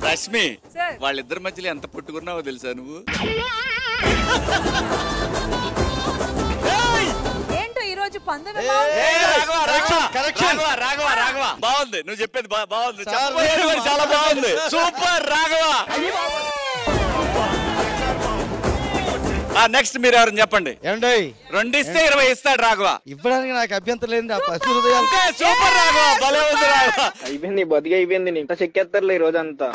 రష్మి వాళ్ళిద్దరి మధ్యలో ఎంత పుట్టుకున్నావో తెలుసా నువ్వు? ఏంటో ఈ రోజు పందెం బాగుంది, నువ్వు చెప్పేది బాగుంది, చాలా బాగుంది, సూపర్ రాఘవ. నెక్స్ట్ మీరు ఎవరిని చెప్పండి. 2 ఇస్తే 20 ఇస్తాడు రాఘవ. ఇవ్వడానికి నాకు అభ్యంతరం లేదు. ఆ పసి హృదయాలు సూపర్ రాఘవ, భలే ఉంది రాఘవ. అయిపోయింది, బతికి అయిపోయింది. ఇంత చెక్కేస్తారులే ఈ రోజంతా.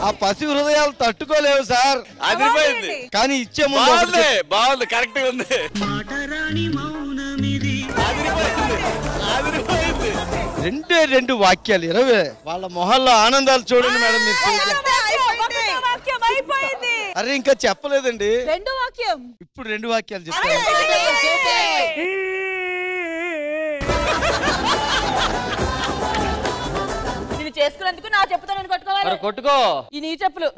ఆ పసి హృదయాలు తట్టుకోలేవు సార్. అదిరిపోయింది కానీ ఇచ్చే ముందు బాగుంది, కరెక్ట్ గా ఉంది. రెండు వాక్యాలు 20. వాళ్ళ మొహల్లో ఆనందాలు చూడండి మేడం మీరు. అరే ఇంకా చెప్పలేదండి. 2 వాక్యం. ఇప్పుడు 2 వాక్యాలు చెప్తాను. నేను చేసుకున్నందుకు నా చెప్పుతో నేను కొట్టుకోవాలి. కొట్టుకో ఈ నీ చెప్పులు.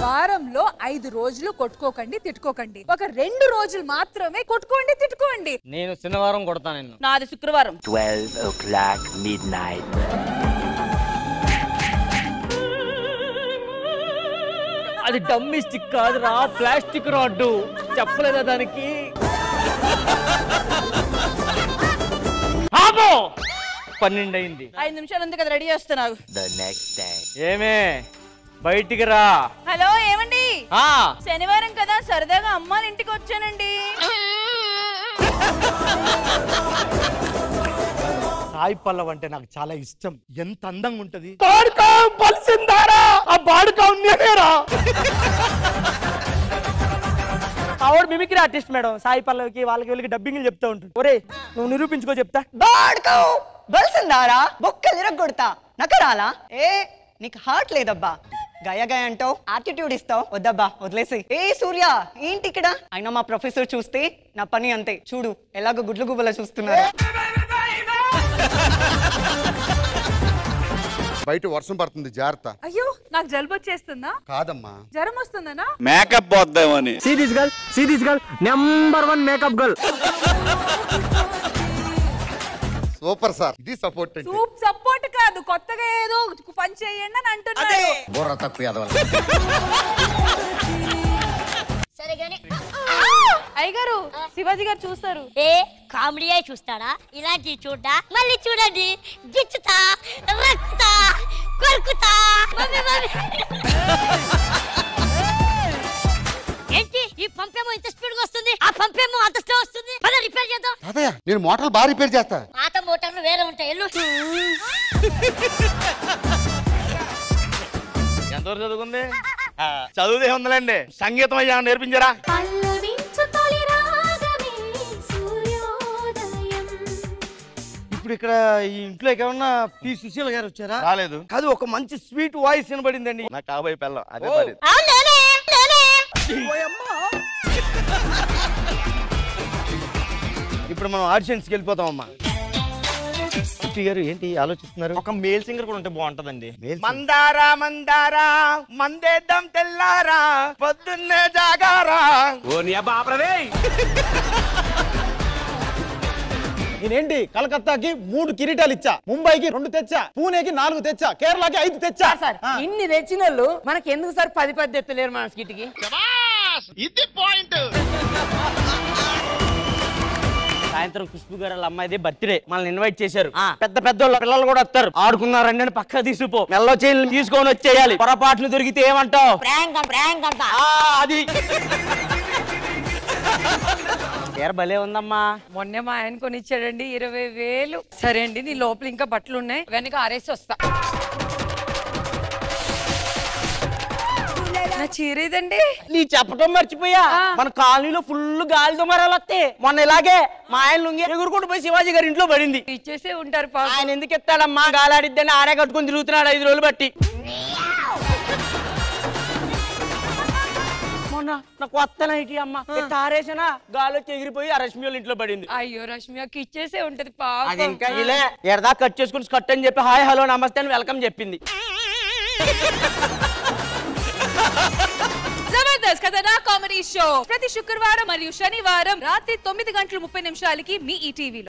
వారంలో 5 రోజులు కొట్టుకోకండి, తిట్టుకోకండి. ఒక 2 రోజులు మాత్రమే కొట్టుకోండి, తిట్టుకోండి. నేను శనివారం కొడతాను. నాది శుక్రవారం. 12 o'clock midnight. అది డమ్మీ స్టిక్ కాదురా, ప్లాస్టిక్ రాడ్డు. చెప్పలేదా దానికి? 12 అయింది. 5 నిమిషాలు ఉంది కదా, రెడీ చేస్తున్నావు. The next day. ఏమే బయటికి రా. హలో, ఏమండి? శనివారం కదా, సరదాగా అమ్మాళ్ళ ఇంటికి వచ్చానండి. సాయి పల్లవ్ అంటే నాకు చాలా ఇష్టం. ఎంత అందంగా ఉంటది. ఆవిడ మిమిక్రీ ఆర్టిస్ట్ మేడం. సాయి పల్లవికి వాళ్ళకి వీళ్ళకి డబ్బింగ్ చెప్తా ఉంటుంది. ఒరే నువ్వు నిరూపించుకో చెప్తా. బలిసిందారా బొక్కలు ఇరగొడతా నకరాలా. ఏ నీకు హార్ట్ లేదబ్బా. గయ గయ అంటావు, యాటిట్యూడ్ ఇస్తావు. వద్దబ్బా వదిలేసి. ఏ సూర్య ఏంటి ఇక్కడ? అయినా మా ప్రొఫెసర్ చూస్తే నా పని అంతే. చూడు ఎలాగో గుడ్లు గుబ్బలా చూస్తున్నారు. బయట వర్షం పడుతుంది, జాగ్రత్త. అయ్యో, నాకు జలుబు వచ్చేస్తుందా? కాదమ్మా, జ్వరం వస్తుందనా? మేకప్ పోద్దామని. See this girl number 1 makeup girl. Super sir. ఇది సపోర్ట్ అంటే. సపోర్ట్ కాదు, కొత్తగా ఏదో పని చేయండి అని అంటున్నాడు. బుర్ర తక్కువ. సరే గాని అయ్యగారు, శివాజీ గారు చూస్తారు. ఏ కామెడీ అయి చూస్తాడా? ఇలాంటి చూడ్డా? మళ్ళీ చూడండి, గిచ్చుతా, రక్కుతా, కొరుకుతా. ఏంటి ఈ పంపేమో ఇంత స్పీడ్ గా వస్తుంది, ఆ పంపేమో అంత స్లో వస్తుంది. పద రిపేర్ చేద్దాం. తాతయ్య నేను మోటార్లు బాగా రిపేర్ చేస్తా. పాత మోటార్లు వేరే ఉంటాయి. ఎంతవరకు చదువుకుంది? చదువుదే ఉందిలేండి. సంగీతం అయ్యా నేర్పించారా? ఇప్పుడు ఇక్కడ ఈ ఇంట్లో ఏమన్నా పి సుశీల గారు వచ్చారా? రాలేదు. కాదు, ఒక మంచి స్వీట్ వాయిస్ వినబడిందండి. నా కాబోయే పిల్ల అదే పడింది. ఇప్పుడు మనం ఆడిషన్స్కి వెళ్ళిపోతాం అమ్మా. గారు ఏంటి ఆలోచిస్తున్నారు? ఒక మేల్ సింగర్ కూడా ఉంటే బాగుంటదండి. మందారా మందారా మందేద్దాం తెల్లారా పొద్దున్నే జాగారా. నేనేంటి కలకత్తాకి 3 కిరీటాలు ఇచ్చా, ముంబైకి 2 తెచ్చా, పూణేకి 4 తెచ్చా, కేరళకి 5 తెచ్చా. సార్ ఇన్ని తెచ్చిన వాళ్ళు మనకి ఎందుకు సార్ 10 ఎత్తలేరు మన స్కిట్కి? ఇది పాయింట్. సాయంత్రం ఖుష్బు గారు వాళ్ళ అమ్మాయిది బర్త్డే, మనల్ని ఇన్వైట్ చేశారు. పెద్ద పెద్ద పిల్లలు కూడా వస్తారు. ఆడుకున్నారండి అని పక్క తీసుకుపో, మెల్లో చైన్లు తీసుకొని వచ్చేయాలి. పొరపాట్లు దొరికితే ఏమంటావు? అది భలే ఉందమ్మా. మొన్నే మా ఆయన కొని ఇచ్చాడండి 20,000. సరే అండి, నీ లోపల ఇంకా బట్టలు ఉన్నాయి, వెనక ఆరేసి వస్తా. నా చీరేదండి. నీ చెప్పటం మర్చిపోయా, మన కాలనీలో ఫుల్ గాలి దుమారాలు వస్తాయి. మొన్న ఇలాగే మా ఆయన లుంగి ఎగురుకుంటూ పోయి శివాజీ గారి ఇంట్లో పడింది. ఇచ్చేసే ఉంటారు. ఆయన ఎందుకు ఎత్తాడమ్మా? గాలాడిద్దని ఆరే కట్టుకుని తిరుగుతున్నాడు 5 రోజులు బట్టి. మొన్న నాకు కొత్త నైటీ అమ్మ తారేసనా గాలి వచ్చి ఎగిరిపోయి ఆ రష్మి వాళ్ళ ఇంట్లో పడింది. అయ్యో, రష్మికి ఇచ్చేసే ఉంటది. అది ఇంకా ఇలా ఎడదా కట్ చేసుకుని కట్ అని చెప్పి హాయ్ హలో నమస్తే అని వెల్కమ్ చెప్పింది. జబర్దస్త్ కథనా కామెడీ షో ప్రతి శుక్రవారం మరియు శనివారం రాత్రి 9:30 మీ ఈటీవీలో.